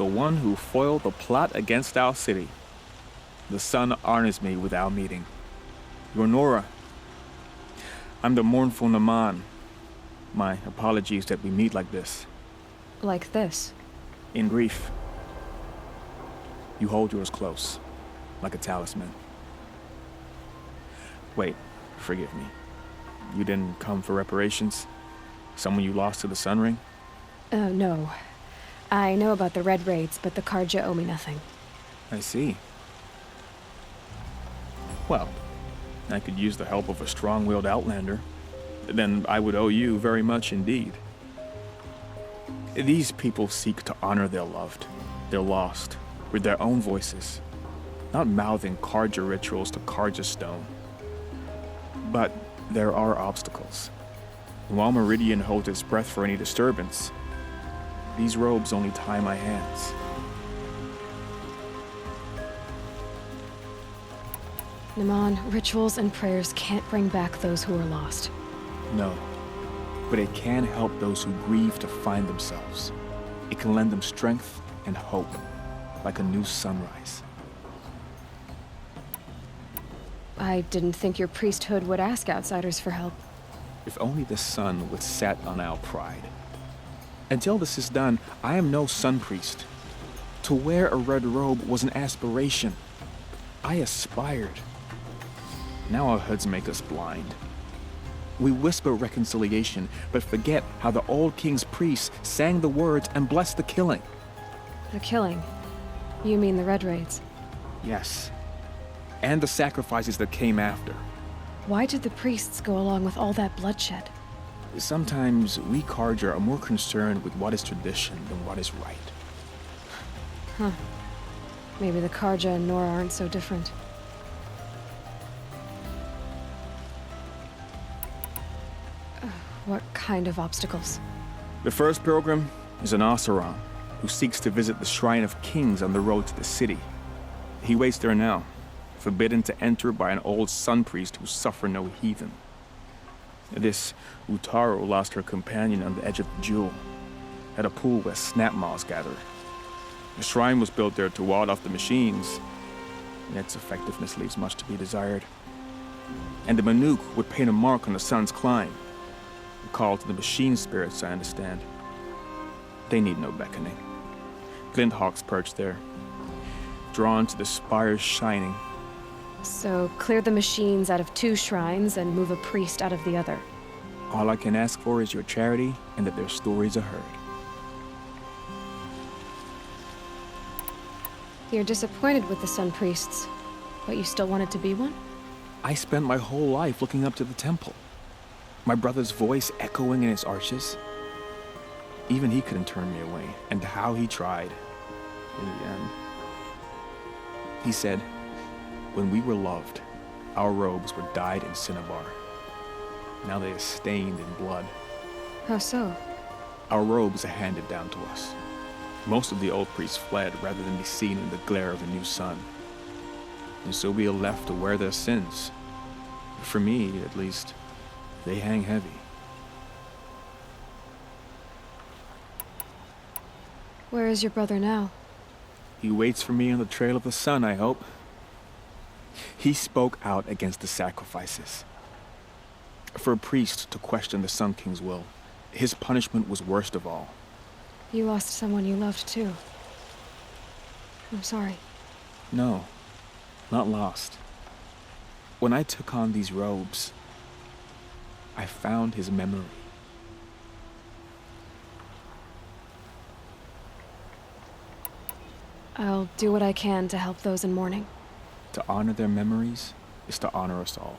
the one who foiled the plot against our city. The sun honors me with our meeting. You're Nora. I'm the mournful Naman. My apologies that we meet like this. Like this? In grief. You hold yours close, like a talisman. Wait, forgive me. You didn't come for reparations? Someone you lost to the Sun Ring? No. I know about the Red Raids, but the Karja owe me nothing. I see. Well, I could use the help of a strong-willed outlander. Then I would owe you very much indeed. These people seek to honor their loved, their lost, with their own voices, not mouthing Karja rituals to Karja stone. But there are obstacles. While Meridian holds its breath for any disturbance, these robes only tie my hands. Naman, rituals and prayers can't bring back those who are lost. No, but it can help those who grieve to find themselves. It can lend them strength and hope, like a new sunrise. I didn't think your priesthood would ask outsiders for help. If only the sun would set on our pride. Until this is done, I am no sun priest. To wear a red robe was an aspiration. I aspired. Now our hoods make us blind. We whisper reconciliation, but forget how the old king's priests sang the words and blessed the killing. The killing? You mean the Red Raids? Yes. And the sacrifices that came after. Why did the priests go along with all that bloodshed? Sometimes we Karja are more concerned with what is tradition than what is right. Huh. Maybe the Karja and Nora aren't so different. What kind of obstacles? The first pilgrim is an Oseram who seeks to visit the Shrine of Kings on the road to the city. He waits there now, forbidden to enter by an old sun priest who suffer no heathen. This Utaru lost her companion on the edge of the jewel, at a pool where snap moths gather. The shrine was built there to ward off the machines, and its effectiveness leaves much to be desired. And the Manuk would paint a mark on the sun's climb, a call to the machine spirits, I understand. They need no beckoning. Glint hawks perch there, drawn to the spire's shining. So, clear the machines out of 2 shrines and move a priest out of the other. All I can ask for is your charity and that their stories are heard. You're disappointed with the Sun Priests, but you still wanted to be one? I spent my whole life looking up to the temple. My brother's voice echoing in its arches. Even he couldn't turn me away, and how he tried, in the end. He said, when we were loved, our robes were dyed in cinnabar. Now they are stained in blood. How so? Our robes are handed down to us. Most of the old priests fled rather than be seen in the glare of a new sun. And so we are left to wear their sins. For me, at least, they hang heavy. Where is your brother now? He waits for me on the trail of the sun, I hope. He spoke out against the sacrifices. For a priest to question the Sun King's will, his punishment was worst of all. You lost someone you loved too. I'm sorry. No, not lost. When I took on these robes, I found his memory. I'll do what I can to help those in mourning. To honor their memories is to honor us all.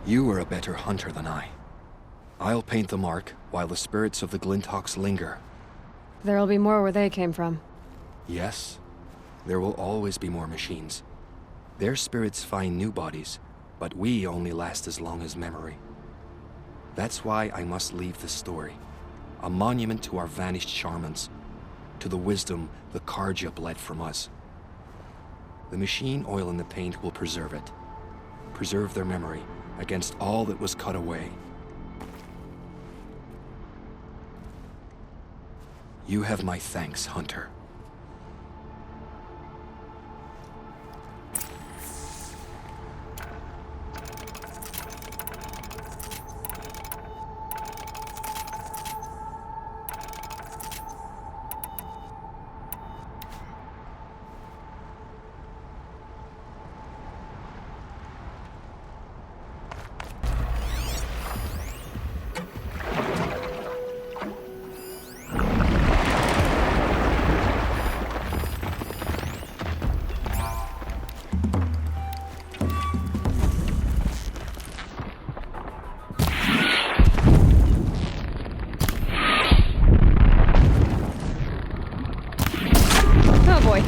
You are a better hunter than I. I'll paint the mark while the spirits of the Glinthawks linger. There'll be more where they came from. Yes, there will always be more machines. Their spirits find new bodies, but we only last as long as memory. That's why I must leave this story. A monument to our vanished shamans, to the wisdom the Karja bled from us. The machine oil in the paint will preserve it. Preserve their memory against all that was cut away. You have my thanks, Hunter. Oh boy.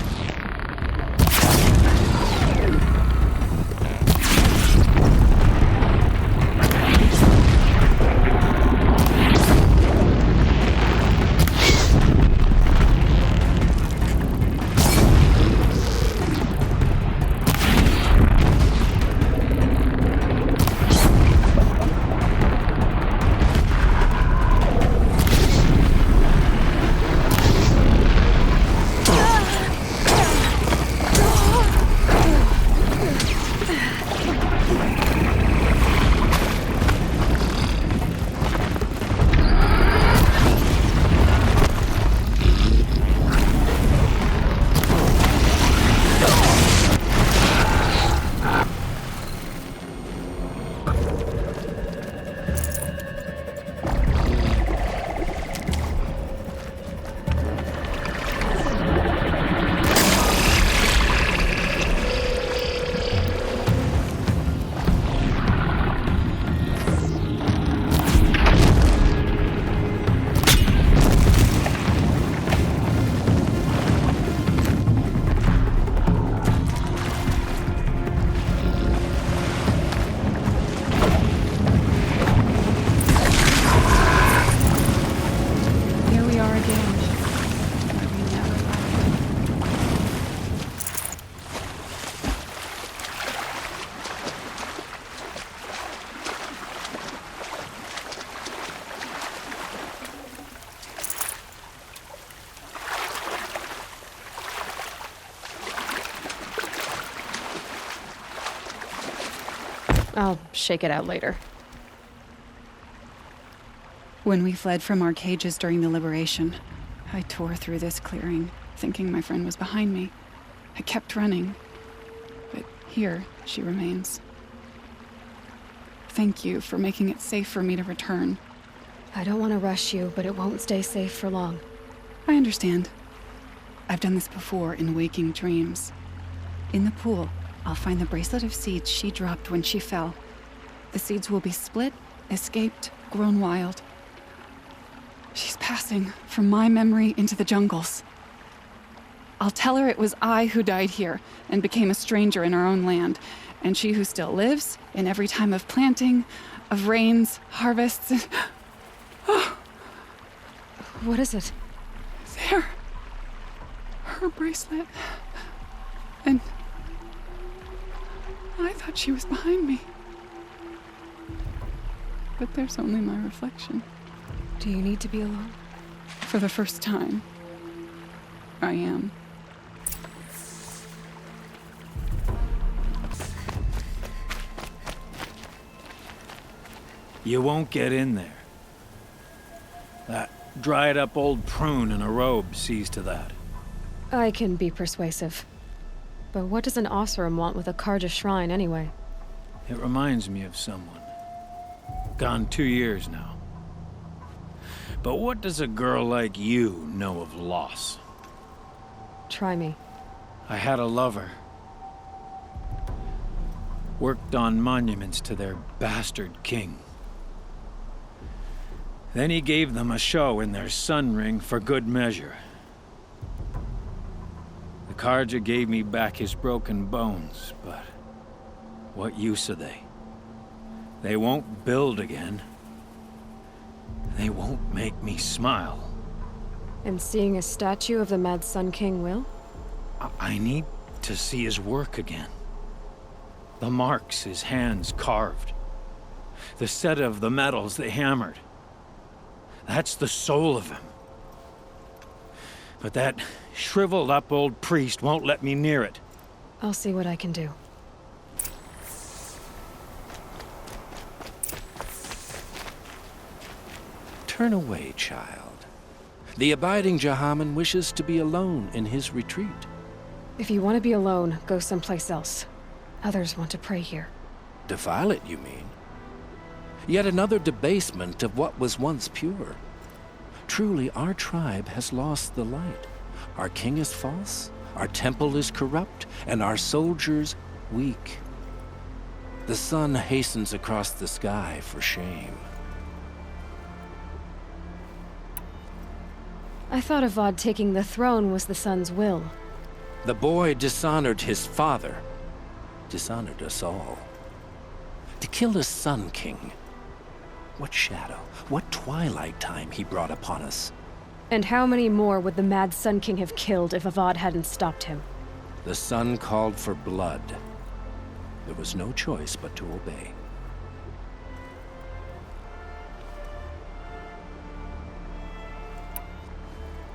I'll shake it out later. When we fled from our cages during the liberation, I tore through this clearing, thinking my friend was behind me. I kept running, but here she remains. Thank you for making it safe for me to return. I don't want to rush you, but it won't stay safe for long. I understand. I've done this before in waking dreams. In the pool, I'll find the bracelet of seeds she dropped when she fell. The seeds will be split, escaped, grown wild. She's passing from my memory into the jungles. I'll tell her it was I who died here and became a stranger in our own land, and she who still lives in every time of planting, of rains, harvests, and... Oh. What is it? There. Her bracelet. And... I thought she was behind me. But there's only my reflection. Do you need to be alone? For the first time, I am. You won't get in there. That dried-up old prune in a robe sees to that. I can be persuasive. But what does an Oseram want with a Karja shrine anyway? It reminds me of someone. Gone 2 years now. But what does a girl like you know of loss? Try me. I had a lover. worked on monuments to their bastard king. Then he gave them a show in their sun ring for good measure. The Karja gave me back his broken bones, but what use are they? They won't build again. They won't make me smile. And seeing a statue of the Mad Sun King will? I need to see his work again. The marks his hands carved. The set of the metals they hammered. That's the soul of him. But that shriveled up old priest won't let me near it. I'll see what I can do. Turn away, child. The abiding Jahaman wishes to be alone in his retreat. If you want to be alone, go someplace else. Others want to pray here. Defile it, you mean? Yet another debasement of what was once pure. Truly, our tribe has lost the light. Our king is false, our temple is corrupt, and our soldiers weak. The sun hastens across the sky for shame. I thought Avad taking the throne was the sun's will. The boy dishonored his father, dishonored us all. To kill a sun king. What shadow, what twilight time he brought upon us. And how many more would the Mad Sun King have killed if Avad hadn't stopped him? The sun called for blood. There was no choice but to obey.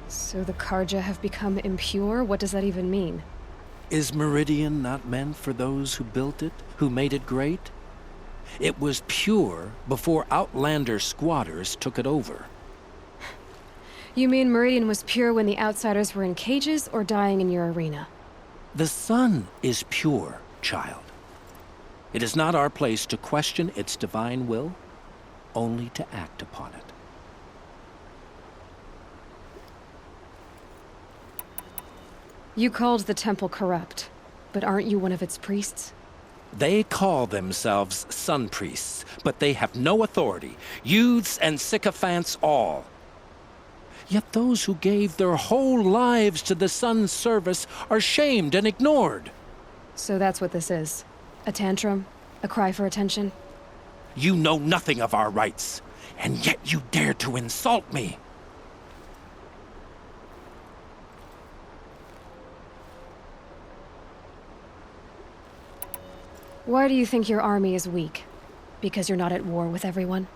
So the Karja have become impure? What does that even mean? Is Meridian not meant for those who built it, who made it great? It was pure before outlander squatters took it over. You mean Meridian was pure when the outsiders were in cages or dying in your arena? The sun is pure, child. It is not our place to question its divine will, only to act upon it. You called the temple corrupt, but aren't you one of its priests? They call themselves sun priests, but they have no authority, youths and sycophants all. Yet those who gave their whole lives to the sun's service are shamed and ignored. So that's what this is. A tantrum? A cry for attention? You know nothing of our rights, and yet you dare to insult me. Why do you think your army is weak? Because you're not at war with everyone?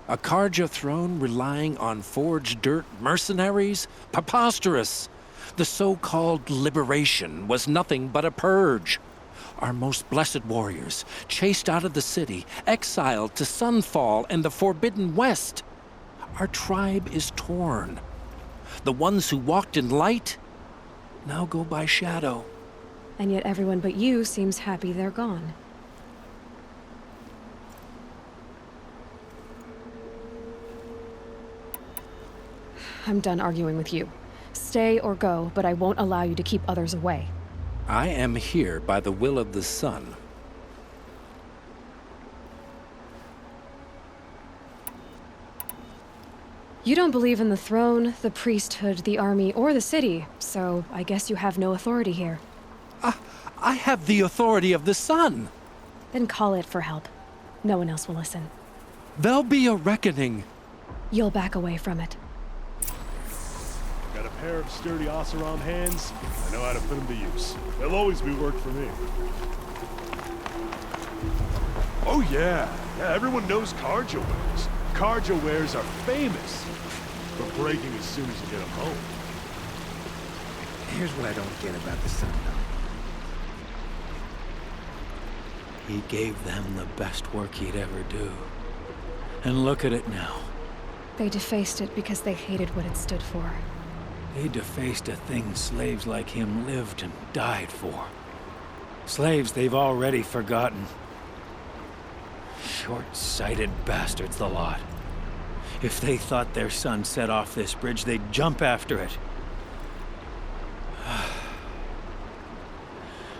A Karja throne relying on forged dirt mercenaries? Preposterous! The so-called liberation was nothing but a purge. Our most blessed warriors, chased out of the city, exiled to Sunfall and the Forbidden West. Our tribe is torn. The ones who walked in light now go by shadow. And yet everyone but you seems happy they're gone. I'm done arguing with you. Stay or go, but I won't allow you to keep others away. I am here by the will of the sun. You don't believe in the throne, the priesthood, the army, or the city, so I guess you have no authority here. I have the authority of the sun. Then call it for help. No one else will listen. There'll be a reckoning. You'll back away from it. Got a pair of sturdy Oseram hands. I know how to put them to use. They'll always be work for me. Oh yeah, everyone knows Karja wares. Karja wares are famous for breaking as soon as you get them home. Here's what I don't get about the sun, though. He gave them the best work he'd ever do. And look at it now. They defaced it because they hated what it stood for. They defaced a thing slaves like him lived and died for. Slaves they've already forgotten. Short-sighted bastards, the lot. If they thought their son set off this bridge, they'd jump after it.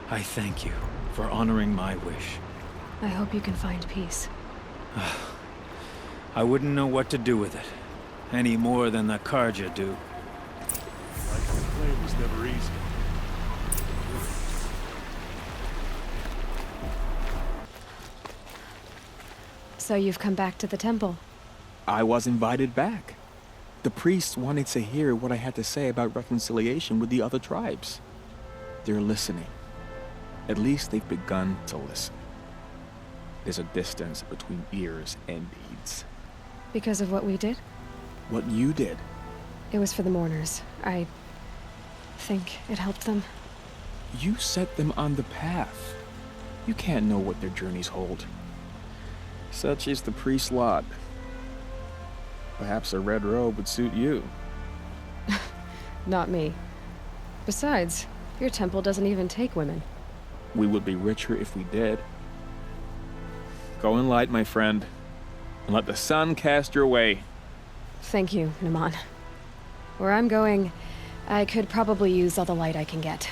I thank you for honoring my wish. I hope you can find peace. I wouldn't know what to do with it, any more than the Karja do. Life in the flame was never easy. So you've come back to the temple. I was invited back. The priests wanted to hear what I had to say about reconciliation with the other tribes. They're listening. At least they've begun to listen. There's a distance between ears and deeds. Because of what we did? What you did. It was for the mourners. I think it helped them. You set them on the path. You can't know what their journeys hold. Such is the priest's lot. Perhaps a red robe would suit you. Not me. Besides, your temple doesn't even take women. We would be richer if we did. Go in light, my friend, and let the sun cast your way. Thank you, Naman. Where I'm going, I could probably use all the light I can get.